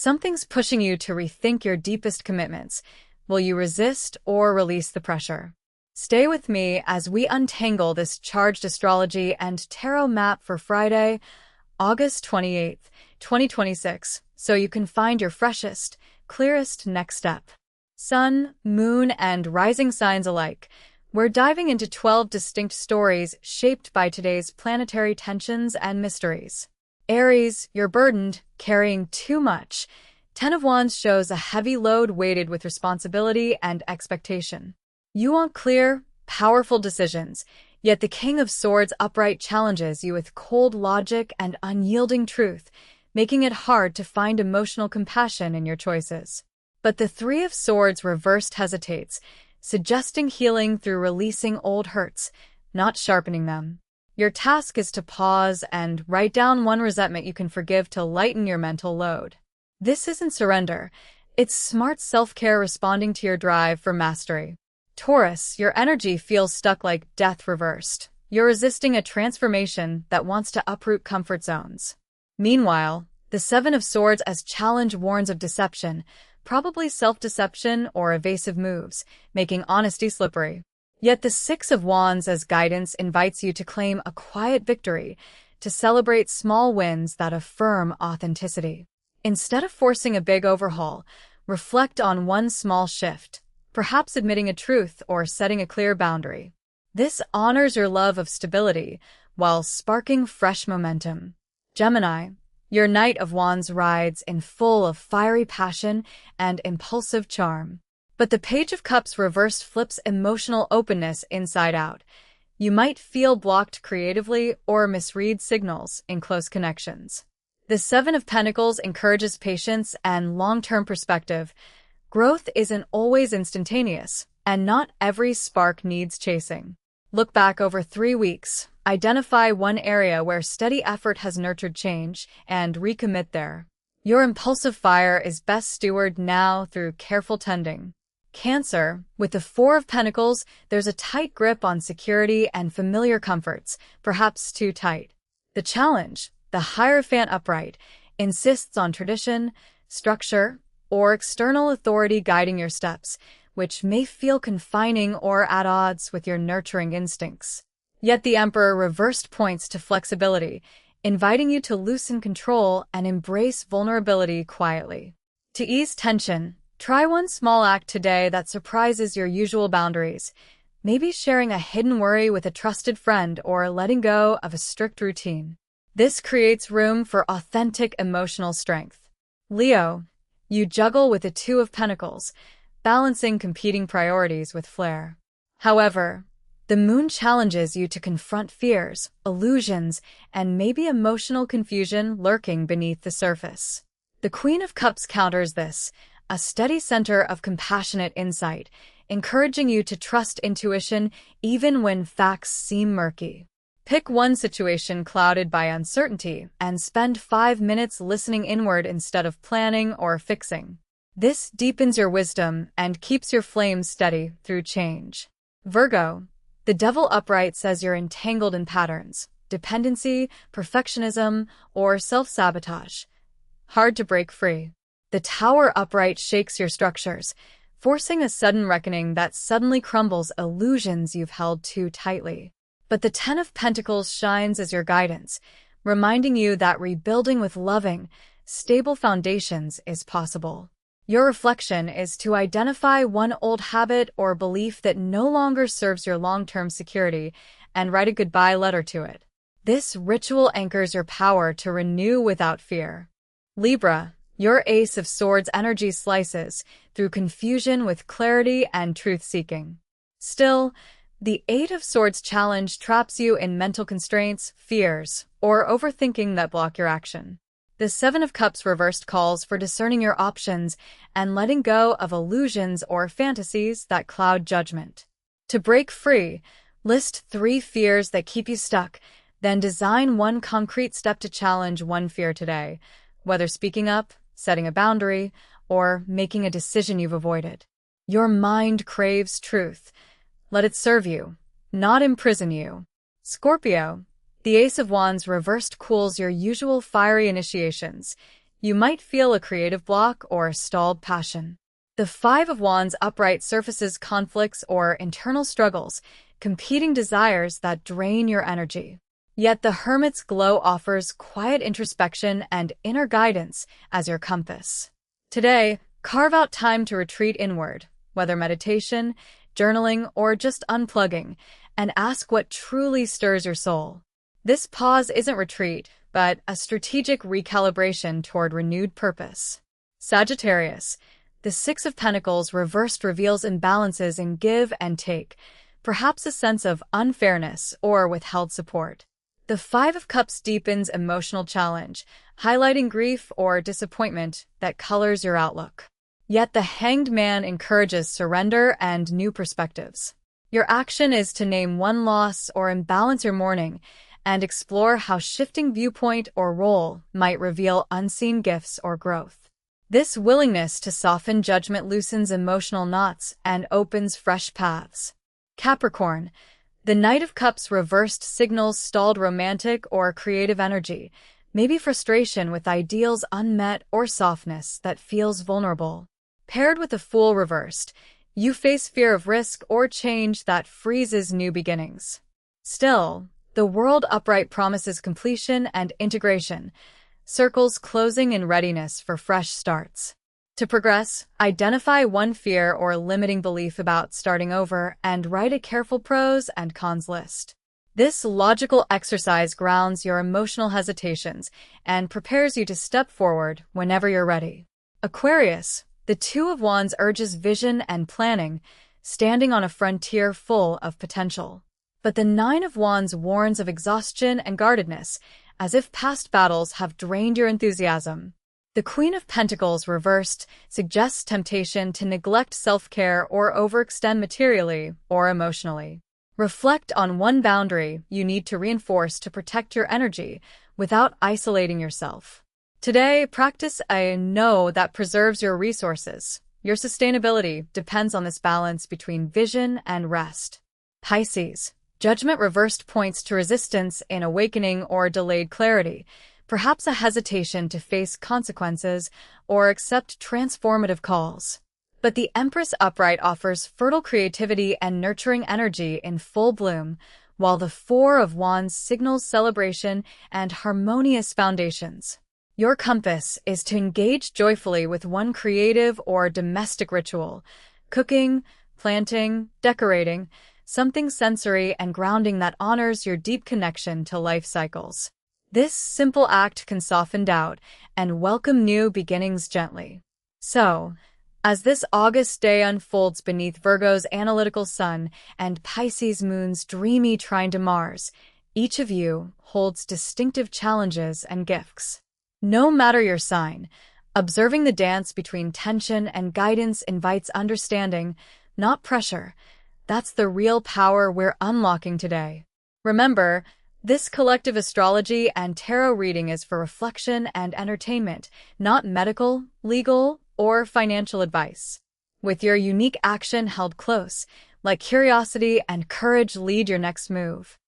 Something's pushing you to rethink your deepest commitments. Will you resist or release the pressure? Stay with me as we untangle this charged astrology and tarot map for Friday, August 28th, 2026, so you can find your freshest, clearest next step. Sun, moon, and rising signs alike. We're diving into 12 distinct stories shaped by today's planetary tensions and mysteries. Aries, you're burdened, carrying too much. 10 of Wands shows a heavy load weighted with responsibility and expectation. You want clear, powerful decisions, yet the King of Swords upright challenges you with cold logic and unyielding truth, making it hard to find emotional compassion in your choices. But the Three of Swords reversed hesitates, suggesting healing through releasing old hurts, not sharpening them. Your task is to pause and write down one resentment you can forgive to lighten your mental load. This isn't surrender, it's smart self-care responding to your drive for mastery. Taurus, your energy feels stuck like death reversed. You're resisting a transformation that wants to uproot comfort zones. Meanwhile, the Seven of Swords as challenge warns of deception, probably self-deception or evasive moves, making honesty slippery. Yet the Six of Wands as guidance invites you to claim a quiet victory, to celebrate small wins that affirm authenticity. Instead of forcing a big overhaul, reflect on one small shift, perhaps admitting a truth or setting a clear boundary. This honors your love of stability while sparking fresh momentum. Gemini, your Knight of Wands rides in full of fiery passion and impulsive charm. But the Page of Cups reversed flips emotional openness inside out. You might feel blocked creatively or misread signals in close connections. The Seven of Pentacles encourages patience and long-term perspective. Growth isn't always instantaneous, and not every spark needs chasing. Look back over 3 weeks, identify one area where steady effort has nurtured change, and recommit there. Your impulsive fire is best stewarded now through careful tending. Cancer, with the Four of Pentacles, there's a tight grip on security and familiar comforts, perhaps too tight. The challenge, the Hierophant upright, insists on tradition, structure, or external authority guiding your steps, which may feel confining or at odds with your nurturing instincts. Yet the Emperor reversed points to flexibility, inviting you to loosen control and embrace vulnerability quietly. To ease tension, try one small act today that surprises your usual boundaries, maybe sharing a hidden worry with a trusted friend or letting go of a strict routine. This creates room for authentic emotional strength. Leo, you juggle with the Two of Pentacles, balancing competing priorities with flair. However, the Moon challenges you to confront fears, illusions, and maybe emotional confusion lurking beneath the surface. The Queen of Cups counters this, a steady center of compassionate insight, encouraging you to trust intuition even when facts seem murky. Pick one situation clouded by uncertainty and spend 5 minutes listening inward instead of planning or fixing. This deepens your wisdom and keeps your flames steady through change. Virgo, the Devil upright says you're entangled in patterns, dependency, perfectionism, or self-sabotage. Hard to break free. The Tower upright shakes your structures, forcing a sudden reckoning that suddenly crumbles illusions you've held too tightly. But the Ten of Pentacles shines as your guidance, reminding you that rebuilding with loving, stable foundations is possible. Your reflection is to identify one old habit or belief that no longer serves your long-term security and write a goodbye letter to it. This ritual anchors your power to renew without fear. Libra, your Ace of Swords energy slices through confusion with clarity and truth-seeking. Still, the Eight of Swords challenge traps you in mental constraints, fears, or overthinking that block your action. The Seven of Cups reversed calls for discerning your options and letting go of illusions or fantasies that cloud judgment. To break free, list 3 fears that keep you stuck, then design one concrete step to challenge one fear today, whether speaking up, setting a boundary, or making a decision you've avoided. Your mind craves truth. Let it serve you, not imprison you. Scorpio, the Ace of Wands reversed cools your usual fiery initiations. You might feel a creative block or stalled passion. The Five of Wands upright surfaces conflicts or internal struggles, competing desires that drain your energy. Yet the Hermit's glow offers quiet introspection and inner guidance as your compass. Today, carve out time to retreat inward, whether meditation, journaling, or just unplugging, and ask what truly stirs your soul. This pause isn't retreat, but a strategic recalibration toward renewed purpose. Sagittarius, the Six of Pentacles reversed reveals imbalances in give and take, perhaps a sense of unfairness or withheld support. The Five of Cups deepens emotional challenge, highlighting grief or disappointment that colors your outlook. Yet the Hanged Man encourages surrender and new perspectives. Your action is to name one loss or imbalance your mourning, and explore how shifting viewpoint or role might reveal unseen gifts or growth. This willingness to soften judgment loosens emotional knots and opens fresh paths. Capricorn, the Knight of Cups reversed signals stalled romantic or creative energy, maybe frustration with ideals unmet or softness that feels vulnerable. Paired with the Fool reversed, you face fear of risk or change that freezes new beginnings. Still, the World upright promises completion and integration, circles closing in readiness for fresh starts. To progress, identify one fear or limiting belief about starting over and write a careful pros and cons list. This logical exercise grounds your emotional hesitations and prepares you to step forward whenever you're ready. Aquarius, the Two of Wands urges vision and planning, standing on a frontier full of potential. But the Nine of Wands warns of exhaustion and guardedness, as if past battles have drained your enthusiasm. The Queen of Pentacles reversed suggests temptation to neglect self-care or overextend materially or emotionally. Reflect on one boundary you need to reinforce to protect your energy without isolating yourself. Today, practice a no that preserves your resources. Your sustainability depends on this balance between vision and rest. Pisces, judgment reversed points to resistance in awakening or delayed clarity, perhaps a hesitation to face consequences or accept transformative calls. But the Empress upright offers fertile creativity and nurturing energy in full bloom, while the Four of Wands signals celebration and harmonious foundations. Your compass is to engage joyfully with one creative or domestic ritual, cooking, planting, decorating, something sensory and grounding that honors your deep connection to life cycles. This simple act can soften doubt and welcome new beginnings gently. So, as this August day unfolds beneath Virgo's analytical sun and Pisces moon's dreamy trine to Mars, each of you holds distinctive challenges and gifts. No matter your sign, observing the dance between tension and guidance invites understanding, not pressure. That's the real power we're unlocking today. Remember, this collective astrology and tarot reading is for reflection and entertainment, not medical, legal, or financial advice. With your unique action held close, let curiosity and courage lead your next move.